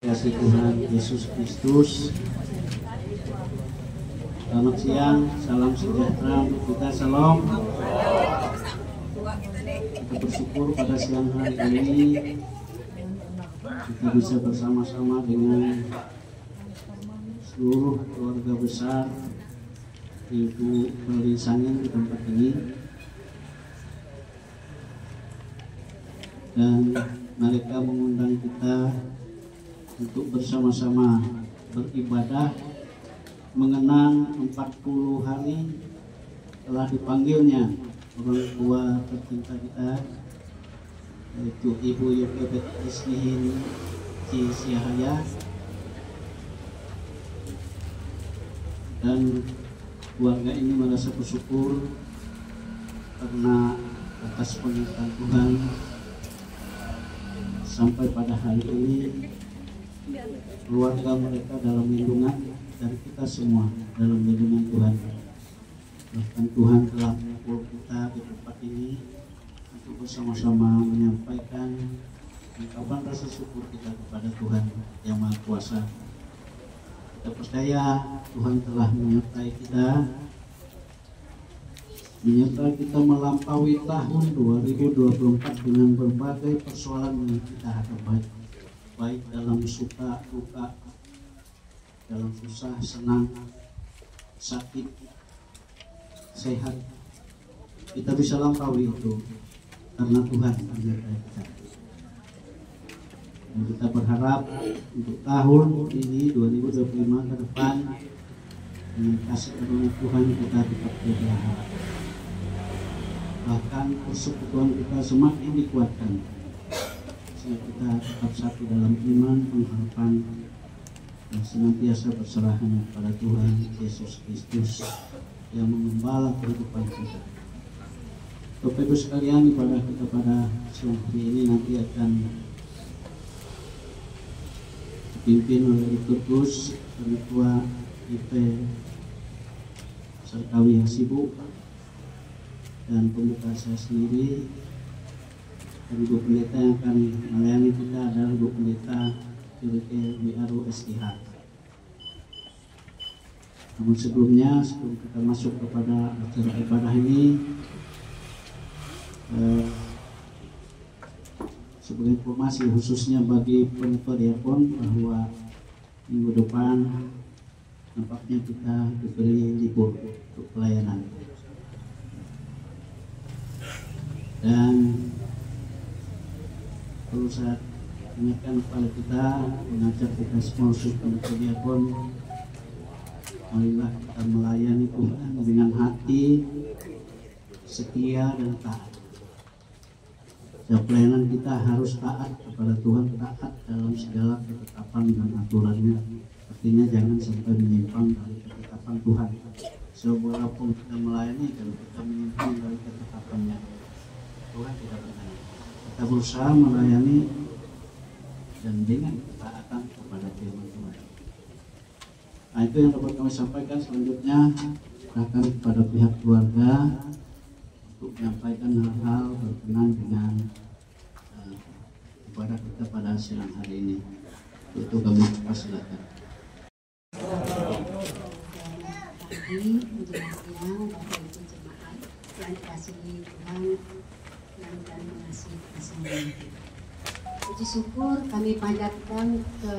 Kasih Tuhan Yesus Kristus. Selamat siang, salam sejahtera untuk kita, salam. Kita bersyukur pada siang hari ini kita bisa bersama-sama dengan seluruh keluarga besar Ibu Pelisangin di tempat ini, dan mereka mengundang kita untuk bersama-sama beribadah mengenang 40 hari telah dipanggilnya orang tua tercinta kita, yaitu Ibu Yokebet Isnihin Cisyahaya, dan keluarga ini merasa bersyukur karena atas penyertaan Tuhan sampai pada hari ini keluarga mereka dalam lindungan, dan kita semua dalam lindungan Tuhan. Bahkan Tuhan telah mengumpul kita di tempat ini untuk bersama-sama menyampaikan ungkapan rasa syukur kita kepada Tuhan yang Maha Kuasa. Kita percaya Tuhan telah menyertai kita melampaui tahun 2024 dengan berbagai persoalan yang kita hadapi, baik dalam suka, duka, dalam susah, senang, sakit, sehat. Kita bisa lampaui itu karena Tuhan menyertai kita. Dan kita berharap untuk tahun ini 2025 ke depan, dengan kasih karunia Tuhan kita tetap berharap. Bahkan persekutuan kita semakin dikuatkan, sehingga kita tetap satu dalam iman, pengharapan, dan senantiasa berserah hanya kepada Tuhan Yesus Kristus yang mengembala kehidupan kita. Bapak Ibu sekalian, ibadah kita pada siang hari ini nanti akan dipimpin oleh Liturgus Ketua IP Serkawi Hasibu, dan pembuka saya sendiri, dan Ibu Pendeta yang akan melayani kita adalah Ibu Pendeta Yurike Biaru SIH. Namun sebelum kita masuk kepada acara ibadah ini, sebagai informasi khususnya bagi penitia diakon bahwa minggu depan nampaknya kita diberi libur untuk pelayanan. Dan perlu saya ingatkan kepada kita, mengajak kita semua penitia diakon, marilah kita melayani Tuhan dengan hati setia dan taat. Pelayanan kita harus taat kepada Tuhan, taat dalam segala ketetapan dan aturannya. Artinya jangan sampai menyimpang dari ketetapan Tuhan. Walaupun kita melayani, kalau kita menyimpang dari ketetapannya, Tuhan tidak berkenan. Kita berusaha melayani dan dengan ketaatan kepada firman Tuhan. Nah, itu yang dapat kami sampaikan. Selanjutnya akan kepada pihak keluarga untuk menyampaikan hal-hal berkenan dengan ibadah kita pada siang hari ini. Itu kami persilakan. Pagi menjelang siang, Bapak Ibu jemaat yang dikasihi Tuhan dan mengasihi kesenangan. Puji syukur kami panjatkan ke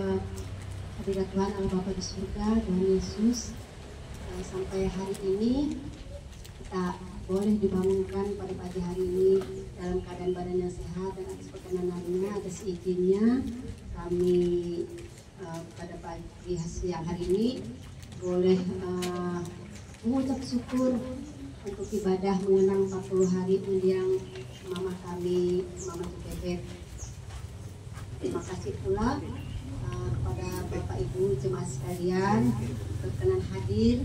hadirat Tuhan Allah Bapa di surga, Tuhan Yesus, sampai hari ini kita boleh dibangunkan pada pagi hari ini dalam keadaan badan yang sehat, dan atas perkenan harinya, atas izinnya kami pada pagi siang hari ini boleh mengucap syukur untuk ibadah mengenang 40 hari undiang mama kami, Mama Yokebet. Terima kasih pula kepada Bapak Ibu jemaat sekalian berkenan hadir,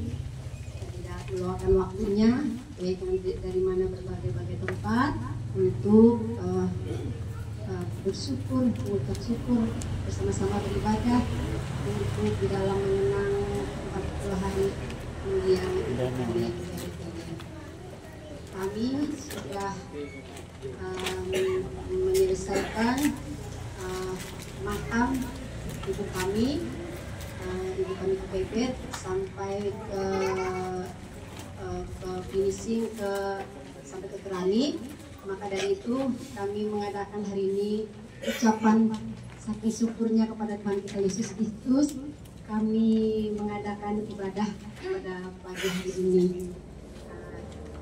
tidak meluangkan waktunya baik dari mana berbagai tempat untuk bersyukur, mengucap syukur, bersama-sama beribadah untuk di dalam mengenang 40 hari undiang kami. Kami sudah menyelesaikan makam ibu kami kepepet sampai ke finishing sampai ke keramik. Maka dari itu kami mengadakan hari ini ucapan saking syukurnya kepada Tuhan kita Yesus Kristus. Kami mengadakan ibadah pada pagi hari ini.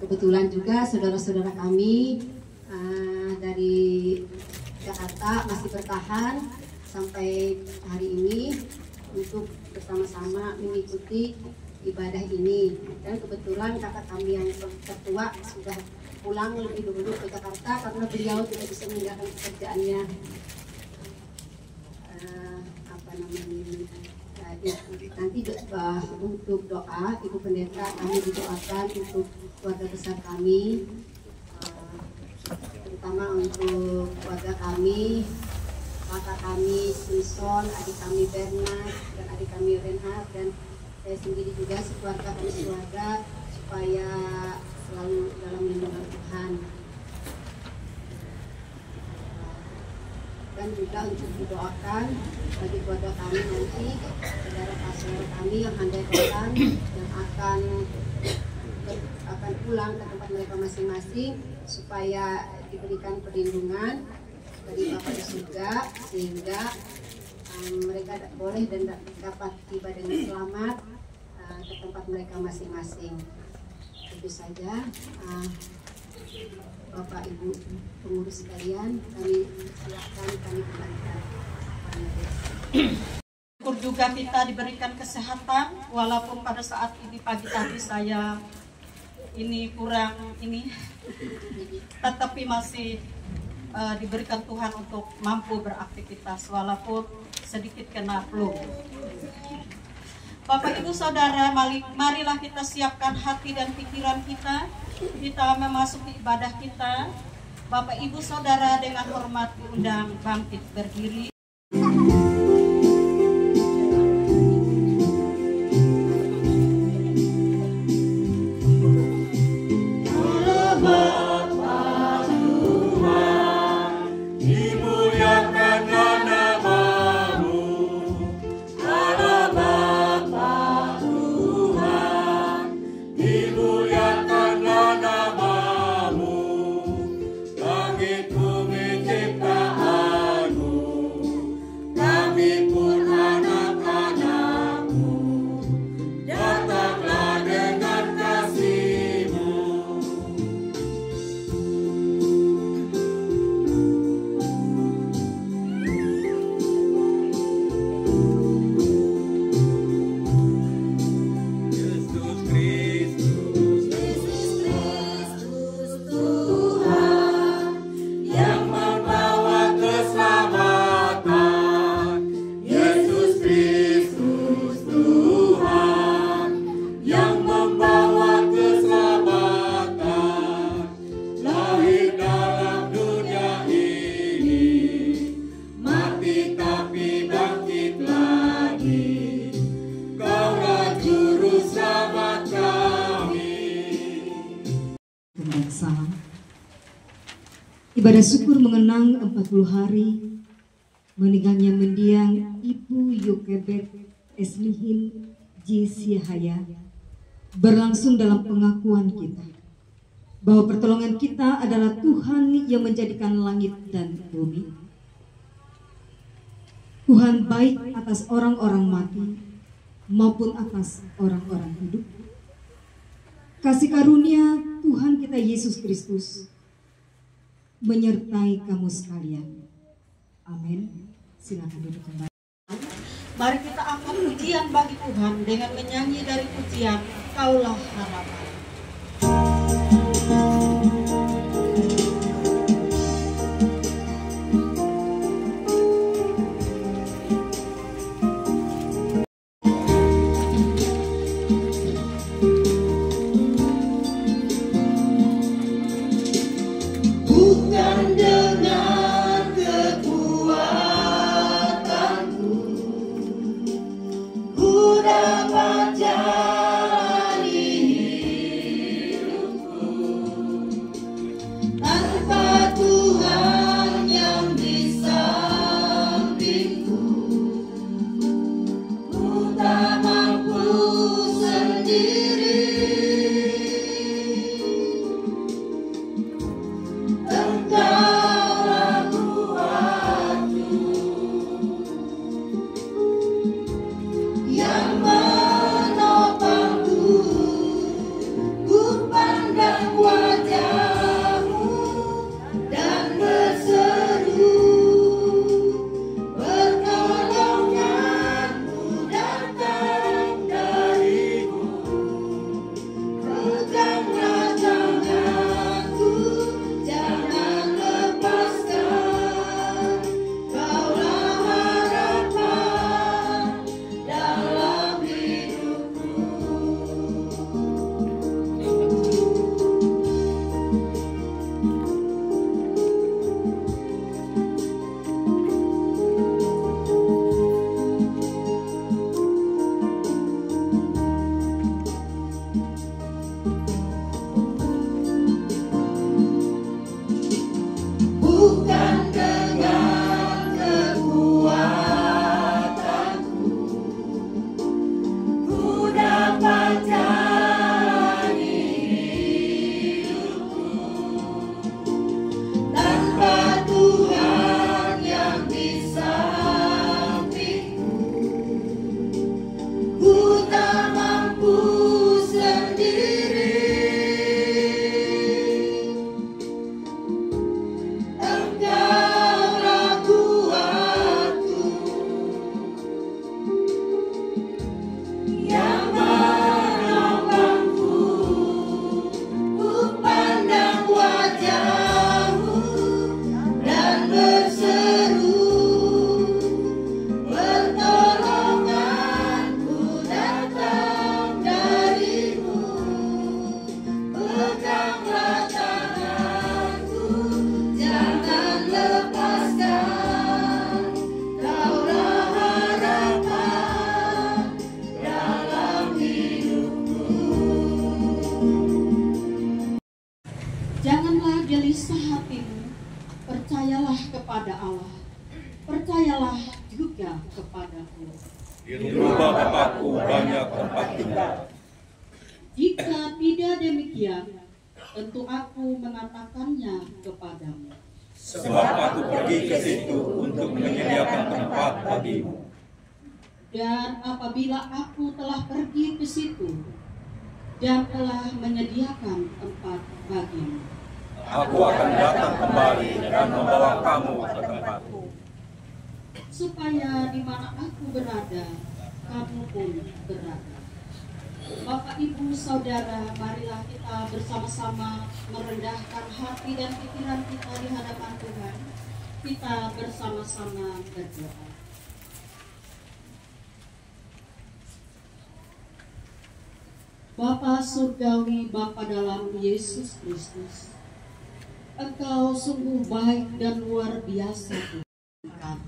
Kebetulan juga saudara-saudara kami dari Jakarta masih bertahan sampai hari ini untuk bersama-sama mengikuti ibadah ini. Dan kebetulan kakak kami yang tertua sudah pulang lebih dulu ke Jakarta karena beliau tidak bisa meninggalkan pekerjaannya. Nanti untuk doa Ibu Pendeta kami didoakan untuk keluarga besar kami, terutama untuk keluarga kami, kakak kami Simpson, adik kami Bernard, dan adik kami Renhard, dan saya sendiri juga sekeluarga kami keluarga, supaya selalu dalam lindungan Tuhan. Dan juga untuk didoakan bagi keluarga kami nanti, saudara kami yang handai datang yang akan pulang ke tempat mereka masing-masing, supaya diberikan perlindungan dari Bapa di surga, sehingga mereka boleh dan dapat tiba dengan selamat ke tempat mereka masing-masing. Tentu saja Bapak Ibu pengurus sekalian, kami silakan, kami kembalikan. Syukur juga kita diberikan kesehatan, walaupun pada saat ini pagi tadi saya ini kurang ini, tetapi masih diberikan Tuhan untuk mampu beraktivitas walaupun sedikit kena flu. Bapak Ibu Saudara, marilah kita siapkan hati dan pikiran kita memasuki ibadah kita. Bapak Ibu Saudara, dengan hormat diundang bangkit berdiri. Ibadah syukur mengenang 40 hari meninggalnya mendiang Ibu Yokebet Eslihin J. Siahaya berlangsung dalam pengakuan kita bahwa pertolongan kita adalah Tuhan yang menjadikan langit dan bumi. Tuhan baik atas orang-orang mati maupun atas orang-orang hidup. Kasih karunia Tuhan kita Yesus Kristus menyertai kamu sekalian. Amin. Silakan duduk kembali. Mari kita angkat pujian bagi Tuhan dengan menyanyi dari pujian Kaulah Harapan. Dapat jalani kepadaku. Di rumah Bapakku banyak tempat tinggal. Jika tidak demikian, tentu aku mengatakannya kepadamu. Sebab aku pergi ke situ untuk menyediakan tempat bagimu. Dan apabila aku telah pergi ke situ dan telah menyediakan tempat bagimu, Aku akan datang kembali dan membawa kamu ke tempatku. supaya di mana aku berada, kamu pun berada. Bapak, Ibu, Saudara, marilah kita bersama-sama merendahkan hati dan pikiran kita di hadapan Tuhan. Kita bersama-sama berdoa. Bapa surgawi, Bapa dalam Yesus Kristus, Engkau sungguh baik dan luar biasa Tuhan.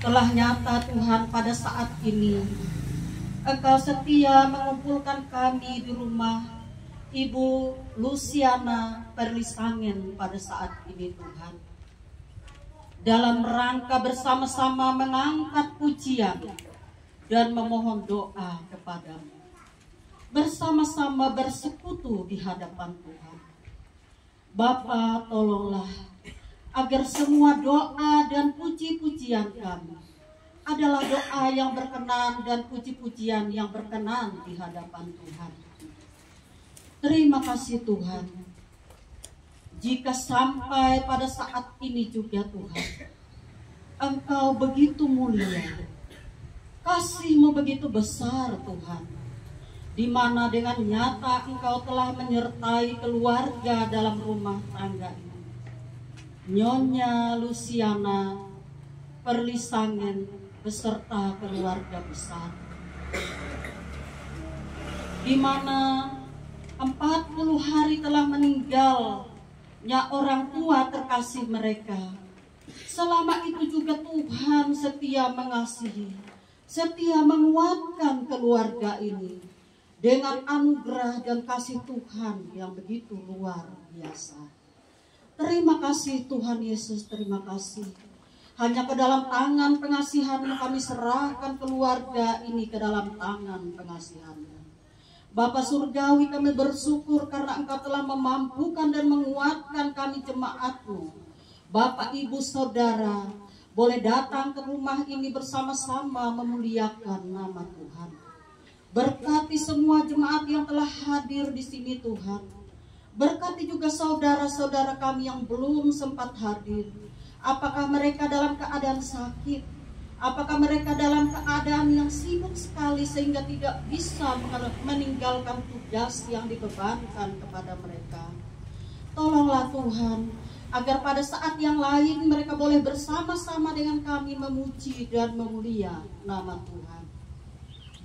Telah nyata Tuhan pada saat ini, Engkau setia mengumpulkan kami di rumah Ibu Luciana Perlisangen pada saat ini Tuhan. Dalam rangka bersama-sama mengangkat pujian dan memohon doa kepadamu. Bersama-sama bersekutu di hadapan Tuhan. Bapa, tolonglah agar semua doa dan puji-pujian kami adalah doa yang berkenan dan puji-pujian yang berkenan di hadapan Tuhan. Terima kasih Tuhan. Jika sampai pada saat ini juga Tuhan, Engkau begitu mulia, kasih-Mu begitu besar Tuhan, di mana dengan nyata Engkau telah menyertai keluarga dalam rumah tangga ini. Nyonya Luciana Perlisangen beserta keluarga besar, di mana 40 hari telah meninggalnya orang tua terkasih mereka. Selama itu juga Tuhan setia mengasihi, setia menguatkan keluarga ini dengan anugerah dan kasih Tuhan yang begitu luar biasa. Terima kasih Tuhan Yesus, terima kasih. Hanya ke dalam tangan pengasihan-Mu kami serahkan keluarga ini ke dalam tangan pengasihan-Mu. Bapa Surgawi, kami bersyukur karena Engkau telah memampukan dan menguatkan kami jemaat-Mu. Bapak, Ibu, Saudara, boleh datang ke rumah ini bersama-sama memuliakan nama Tuhan. Berkati semua jemaat yang telah hadir di sini Tuhan. Berkati juga saudara-saudara kami yang belum sempat hadir. Apakah mereka dalam keadaan sakit? Apakah mereka dalam keadaan yang sibuk sekali sehingga tidak bisa meninggalkan tugas yang dibebankan kepada mereka? Tolonglah Tuhan, agar pada saat yang lain mereka boleh bersama-sama dengan kami memuji dan memulia nama Tuhan.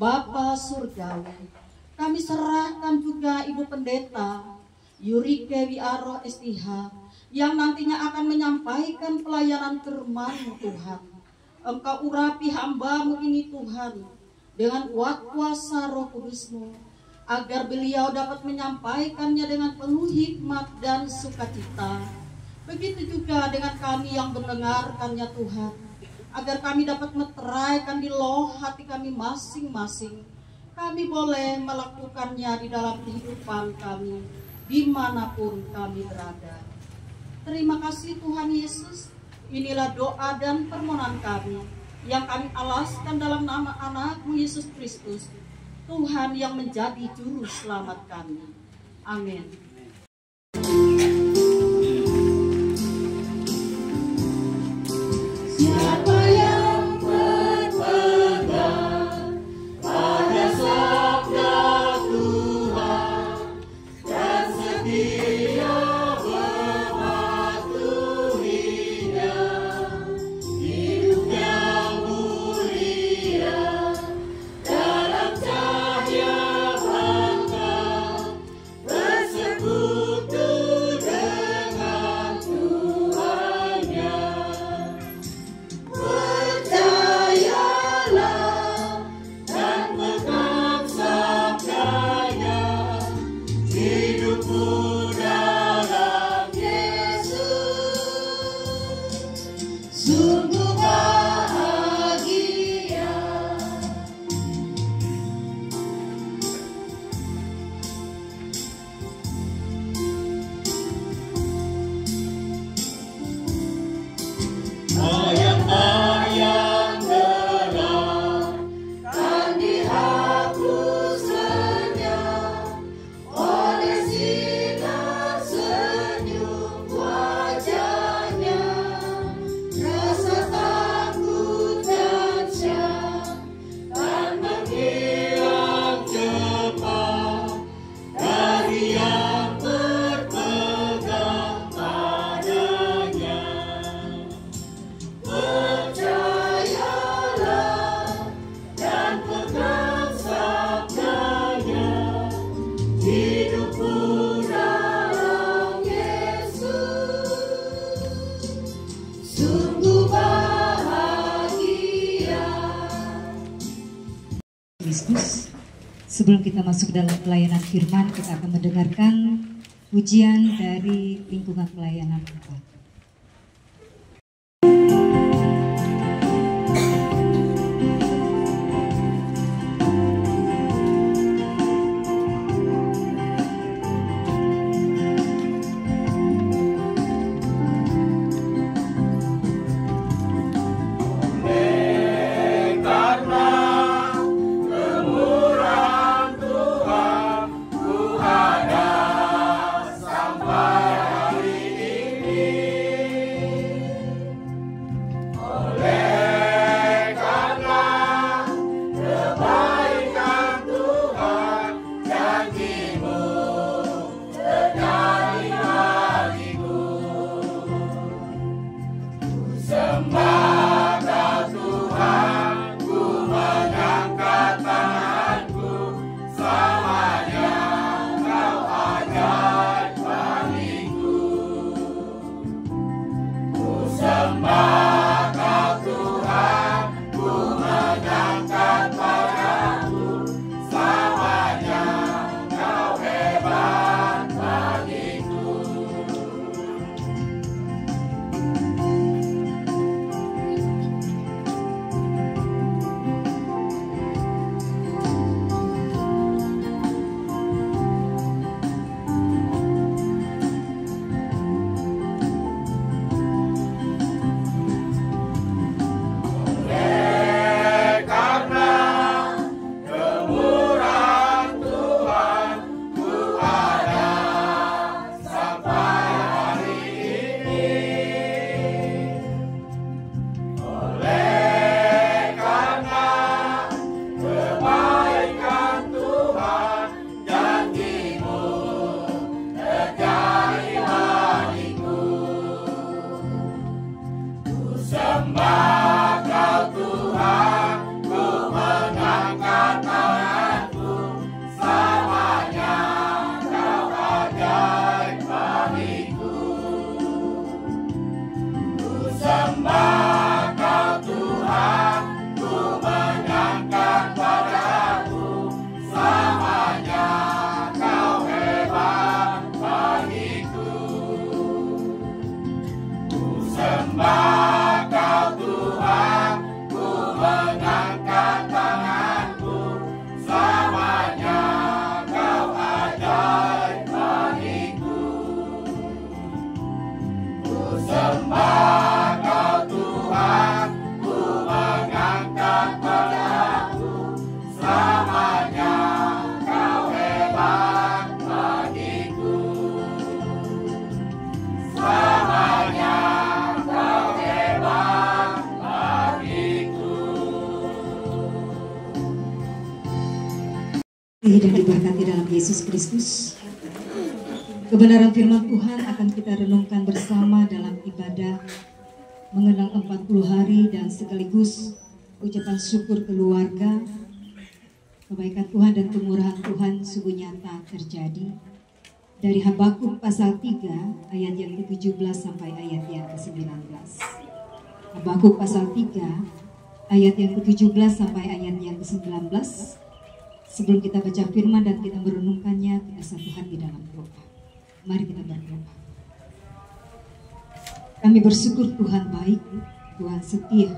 Bapa Surgawi, kami serahkan juga Ibu Pendeta Yurike Wiaro STH yang nantinya akan menyampaikan pelayanan firman-Mu Tuhan. Engkau urapi hamba-Mu ini Tuhan dengan kuat kuasa Roh Kudus-Mu, agar beliau dapat menyampaikannya dengan penuh hikmat dan sukacita. Begitu juga dengan kami yang mendengarkannya Tuhan, agar kami dapat meteraikan di loh hati kami masing-masing. Kami boleh melakukannya di dalam kehidupan kami, dimanapun kami berada. Terima kasih Tuhan Yesus. Inilah doa dan permohonan kami yang kami alaskan dalam nama anak-Mu Yesus Kristus, Tuhan yang menjadi juru selamat kami. Amin. Siapa yang berpegang pada sabda Tuhan dan setia mematuhinya, hidup yang mulia dalam cahaya bangga, bersekutu dengan Tuhannya. Kristus. Sebelum kita masuk dalam pelayanan firman, kita akan mendengarkan pujian dari lingkungan pelayanan Bapak. Dan diberkati dalam Yesus Kristus. Kebenaran firman Tuhan akan kita renungkan bersama dalam ibadah mengenang 40 hari dan sekaligus ucapan syukur keluarga. Kebaikan Tuhan dan kemurahan Tuhan sungguh nyata terjadi. Dari Habakuk pasal 3 ayat yang ke-17 sampai ayat yang ke-19. Habakuk pasal 3 ayat yang ke-17 sampai ayat yang ke-19. Sebelum kita baca firman dan kita merenungkannya, kita satu hati dalam doa. Mari kita berdoa. Kami bersyukur Tuhan baik, Tuhan setia,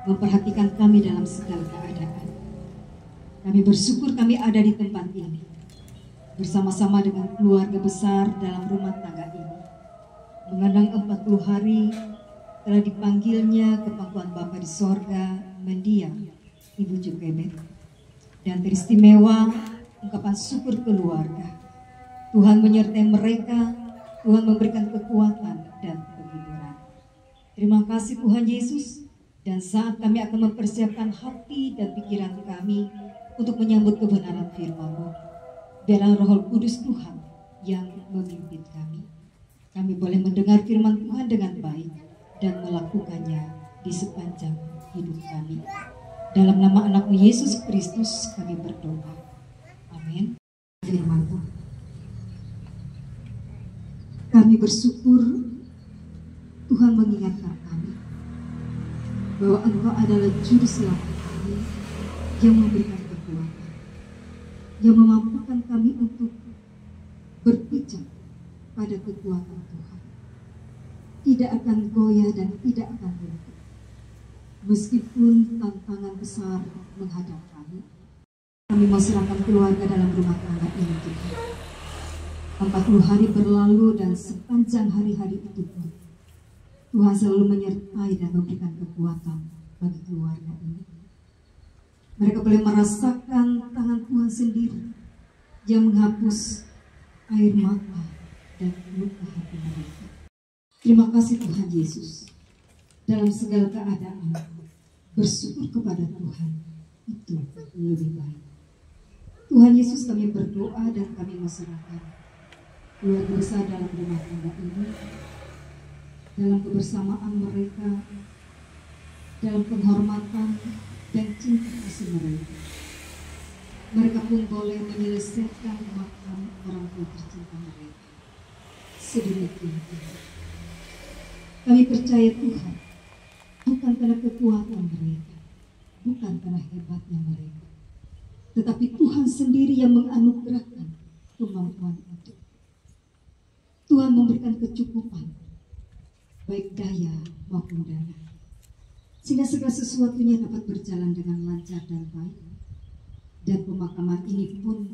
memperhatikan kami dalam segala keadaan. Kami bersyukur kami ada di tempat ini, bersama-sama dengan keluarga besar dalam rumah tangga ini. Mengenang 40 hari telah dipanggilnya ke pangkuan Bapa di sorga, mendiam Ibu Jukebet. Dan teristimewa ungkapan syukur keluarga. Tuhan menyertai mereka, Tuhan memberikan kekuatan dan penghiburan. Terima kasih Tuhan Yesus. Dan saat kami akan mempersiapkan hati dan pikiran kami untuk menyambut kebenaran firman-Mu, biarlah Roh Kudus Tuhan yang memimpin kami. Kami boleh mendengar firman Tuhan dengan baik dan melakukannya di sepanjang hidup kami. Dalam nama anak-Mu Yesus Kristus kami berdoa. Amin. Firman Tuhan. Kami bersyukur Tuhan mengingatkan kami bahwa Engkau adalah juru selamat kami yang memberikan kekuatan. yang memampukan kami untuk berpijak pada kekuatan Tuhan. Tidak akan goyah dan tidak akan runtuh. Meskipun tantangan besar menghadap kami mau serahkan keluarga dalam rumah tangga ini Tuhan. 40 hari berlalu dan sepanjang hari-hari itu pun Tuhan selalu menyertai dan memberikan kekuatan bagi keluarga ini. Mereka boleh merasakan tangan Tuhan sendiri yang menghapus air mata dan luka hati mereka. Terima kasih Tuhan Yesus. Dalam segala keadaan, bersyukur kepada Tuhan itu lebih baik. Tuhan Yesus, kami berdoa dan kami menyerahkan keluarga besar dalam rumah tangga ini, dalam kebersamaan mereka, dalam penghormatan dan cinta kasih mereka. Mereka pun boleh menyelesaikan makam orang tua tercinta mereka. Sedemikian kami percaya Tuhan, bukan karena kekuatan mereka, bukan karena hebatnya mereka, tetapi Tuhan sendiri yang menganugerahkan kemampuan itu. Tuhan memberikan kecukupan, baik daya maupun dana, sehingga segala sesuatunya dapat berjalan dengan lancar dan baik. Dan pemakaman ini pun,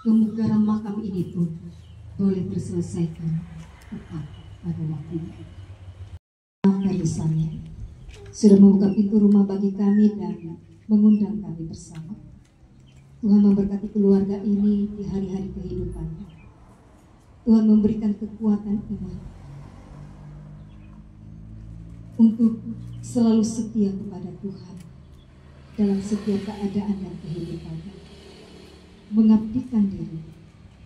kemugaran makam ini pun boleh terselesaikan tepat pada waktunya. Perlisannya sudah membuka pintu rumah bagi kami dan mengundang kami bersama. Tuhan memberkati keluarga ini di hari-hari kehidupannya. Tuhan memberikan kekuatan iman untuk selalu setia kepada Tuhan dalam setiap keadaan dan kehidupannya, mengabdikan diri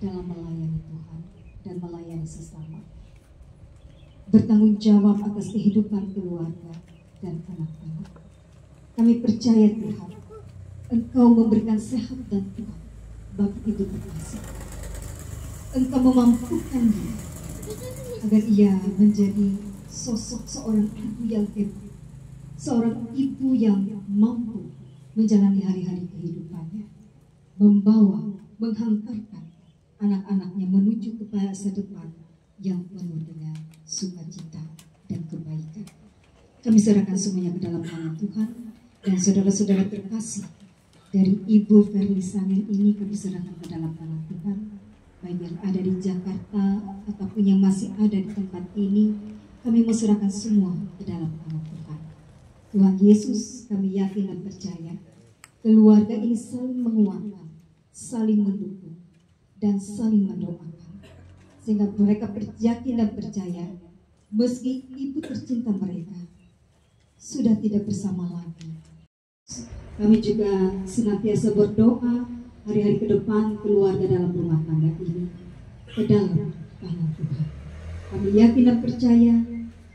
dalam melayani Tuhan dan melayani sesama, bertanggung jawab atas kehidupan keluarga dan anak-anak. Kami percaya Tuhan, Engkau memberikan sehat dan kuat bagi ibu terkasih. Engkau memampukan dia agar ia menjadi sosok seorang ibu yang hebat, seorang ibu yang mampu menjalani hari-hari kehidupannya, membawa, menghantarkan anak-anaknya menuju ke masa depan yang penuh dengan sukacita dan kebaikan. Kami serahkan semuanya ke dalam tangan Tuhan, dan saudara-saudara terkasih dari Ibu Verly Sangen ini kami serahkan ke dalam tangan Tuhan, baik yang ada di Jakarta ataupun yang masih ada di tempat ini. Kami mau serahkan semua ke dalam tangan Tuhan. Tuhan Yesus, kami yakin dan percaya keluarga ini saling menguatkan, saling mendukung, dan saling mendoakan, sehingga mereka yakin dan percaya meski ibu tercinta mereka sudah tidak bersama lagi. Kami juga senantiasa berdoa hari-hari ke depan keluarga dalam rumah tangga ini ke dalam tangan Tuhan. Kami yakin dan percaya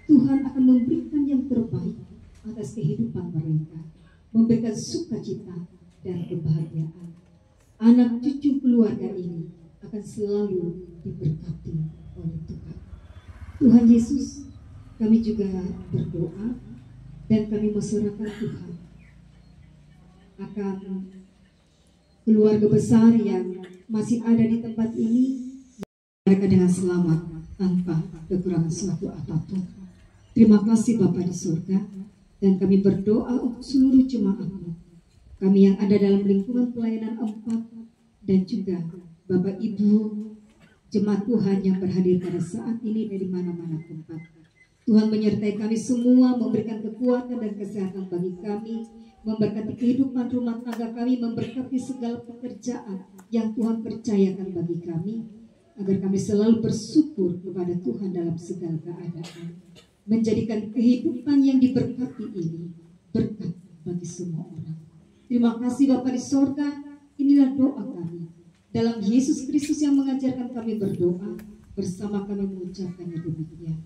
Tuhan akan memberikan yang terbaik atas kehidupan mereka, memberikan sukacita dan kebahagiaan. Anak cucu keluarga ini akan selalu diberkati oleh Tuhan. Tuhan Yesus, kami juga berdoa dan kami menyerahkan Tuhan akan keluarga besar yang masih ada di tempat ini, mereka dengan selamat tanpa kekurangan suatu apapun. Terima kasih Bapa di surga, dan kami berdoa untuk seluruh jemaat-Mu, kami yang ada dalam lingkungan pelayanan 4, dan juga Bapak Ibu jemaat Tuhan yang berhadir pada saat ini dari mana-mana tempat. Tuhan menyertai kami semua, memberikan kekuatan dan kesehatan bagi kami, memberkati kehidupan rumah tangga kami, memberkati segala pekerjaan yang Tuhan percayakan bagi kami, agar kami selalu bersyukur kepada Tuhan dalam segala keadaan, menjadikan kehidupan yang diberkati ini berkat bagi semua orang. Terima kasih Bapa di sorga, inilah doa kami. Dalam Yesus Kristus yang mengajarkan kami berdoa, bersama kami mengucapkannya demikian.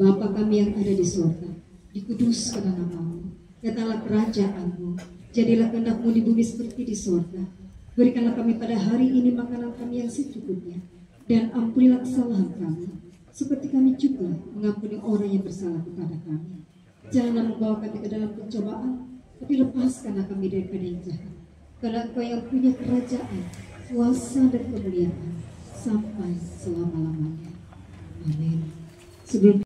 Bapa kami yang ada di sorga, dikuduskanlah nama-Mu, datanglah kerajaan-Mu, jadilah kehendak-Mu di bumi seperti di sorga. Berikanlah kami pada hari ini makanan kami yang secukupnya, dan ampunilah kesalahan kami, seperti kami juga mengampuni orang yang bersalah kepada kami. Janganlah membawa kami ke dalam pencobaan, tapi lepaskanlah kami daripada yang jahat. Karena Engkau yang punya kerajaan, kuasa dan kemuliaan sampai selama-lamanya. Amin. Sebelum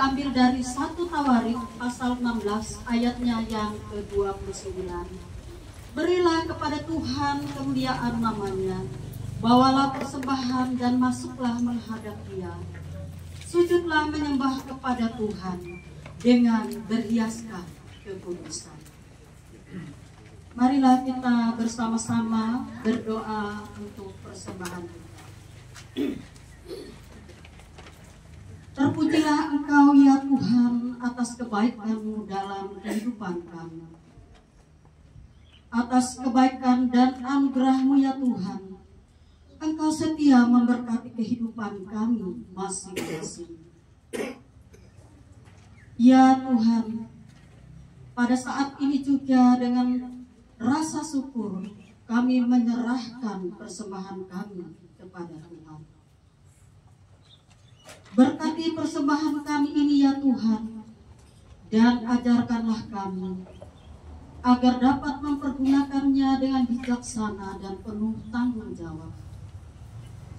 diambil dari 1 Tawarik pasal 16 ayatnya yang ke-29. Berilah kepada Tuhan kemuliaan namanya, bawalah persembahan dan masuklah menghadap Dia. Sujudlah menyembah kepada Tuhan dengan berhiaskan kekudusan. Marilah kita bersama-sama berdoa untuk persembahan kita. Terpujilah Engkau ya Tuhan atas kebaikan-Mu dalam kehidupan kami. Atas kebaikan dan anugerah-Mu ya Tuhan, Engkau setia memberkati kehidupan kami masing-masing. Ya Tuhan, pada saat ini juga dengan rasa syukur kami menyerahkan persembahan kami kepada Tuhan. Berkati persembahan kami ini ya Tuhan, dan ajarkanlah kami agar dapat mempergunakannya dengan bijaksana dan penuh tanggung jawab.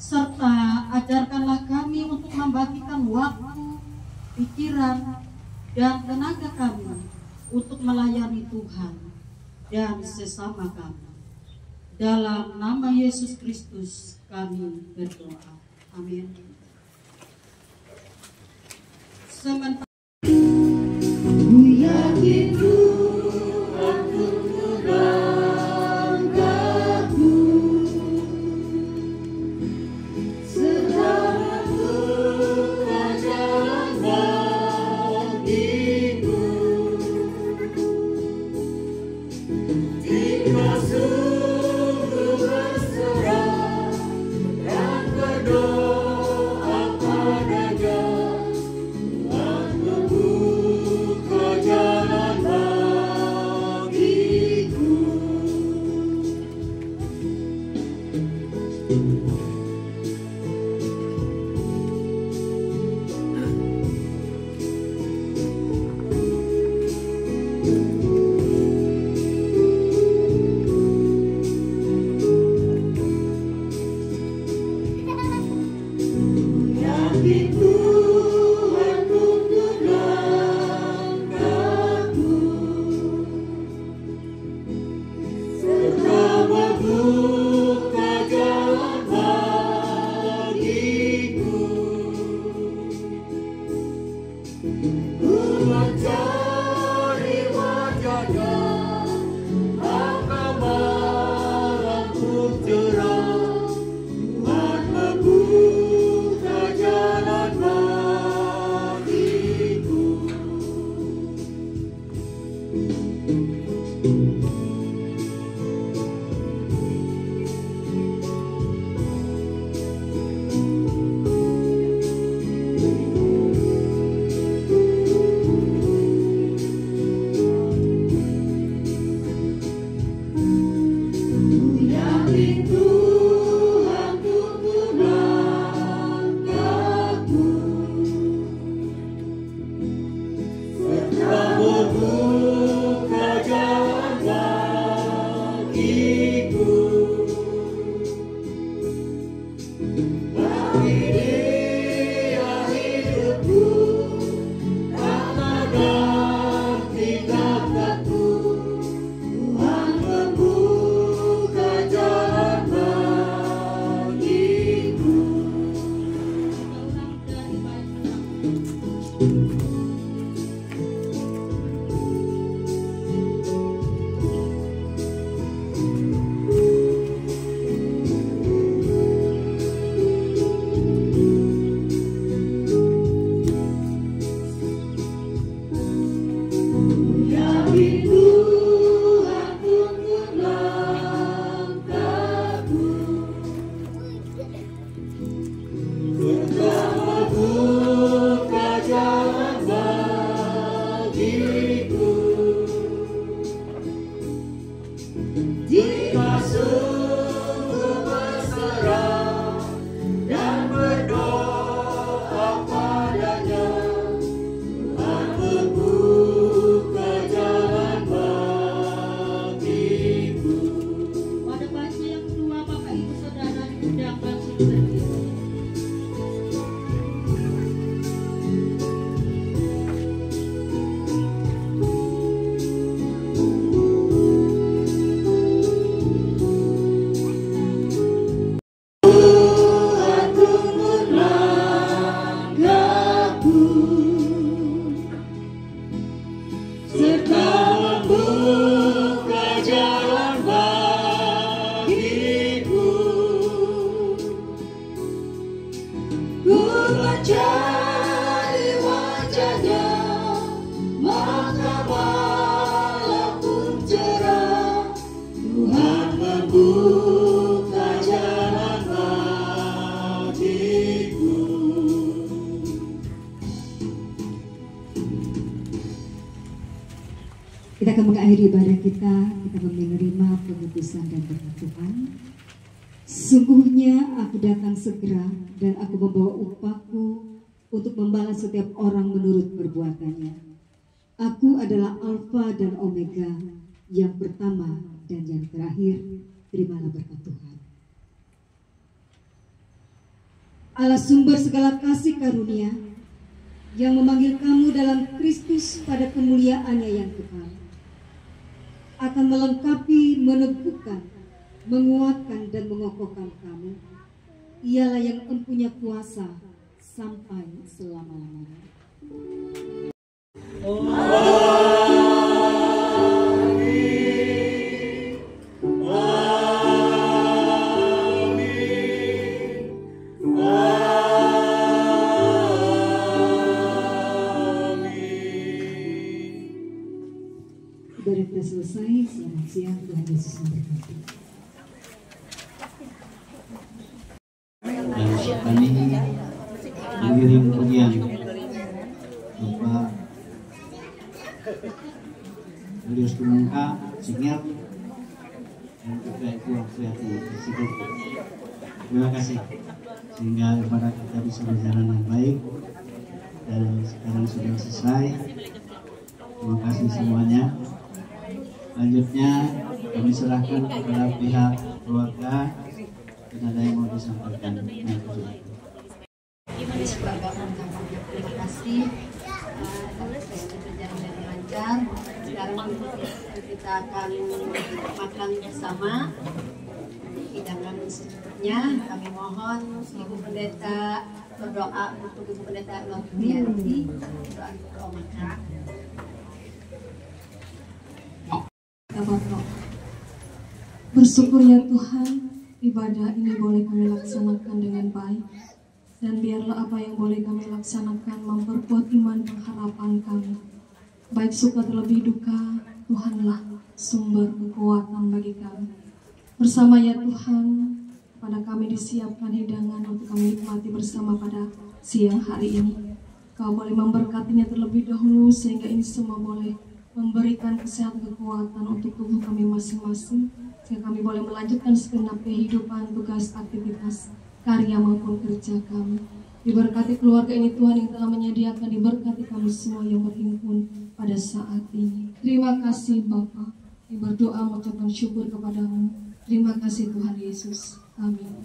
Serta ajarkanlah kami untuk membagikan waktu, pikiran, dan tenaga kami untuk melayani Tuhan dan sesama kami. Dalam nama Yesus Kristus kami berdoa. Amin. Sementara kita akan mengakhiri ibadah kita menerima pengutusan dan berkat Tuhan. Sungguhnya aku datang segera dan aku membawa upahku untuk membalas setiap orang menurut perbuatannya. Aku adalah Alfa dan Omega, yang pertama dan yang terakhir, terimalah berkat Tuhan. Allah sumber segala kasih karunia yang memanggil kamu dalam Kristus pada kemuliaannya yang kekal, akan melengkapi, meneguhkan, menguatkan dan mengokohkan kamu. Ialah yang mempunyai kuasa sampai selama-lamanya. Ibadah kita selesai. Selamat siang, Tuhan Yesus memberkati. Dan kami mengirim pujian Bapak Julius Tumungka, Singer, dan juga Ibu Apriati Sigur. Terima kasih sehingga ibadah kita bisa berjalan dengan baik dan sekarang sudah selesai. Terima kasih semuanya. Selanjutnya kami serahkan kepada pihak keluarga. Tidak ada yang mau disampaikan. Terima kasih. Berjalan dengan lancar. Sekarang kita akan makan bersama. Hidangan secukupnya. Kami mohon Ibu Pendeta berdoa untuk Ibu Pendeta Nuryanti. Doa makan. Bersyukur ya Tuhan, ibadah ini boleh kami laksanakan dengan baik, dan biarlah apa yang boleh kami laksanakan memperkuat iman pengharapan kami. Baik suka terlebih duka, Tuhanlah sumber kekuatan bagi kami. Bersama ya Tuhan, pada kami disiapkan hidangan untuk kami nikmati bersama pada siang hari ini. Kau boleh memberkatinya terlebih dahulu sehingga ini semua boleh memberikan kesehatan kekuatan untuk tubuh kami masing-masing, sehingga kami boleh melanjutkan segenap kehidupan, tugas, aktivitas, karya maupun kerja kami. Diberkati keluarga ini Tuhan yang telah menyediakan, diberkati kami semua yang berhimpun pada saat ini. Terima kasih Bapa. Kami berdoa mengucapkan syukur kepadamu. Terima kasih Tuhan Yesus. Amin.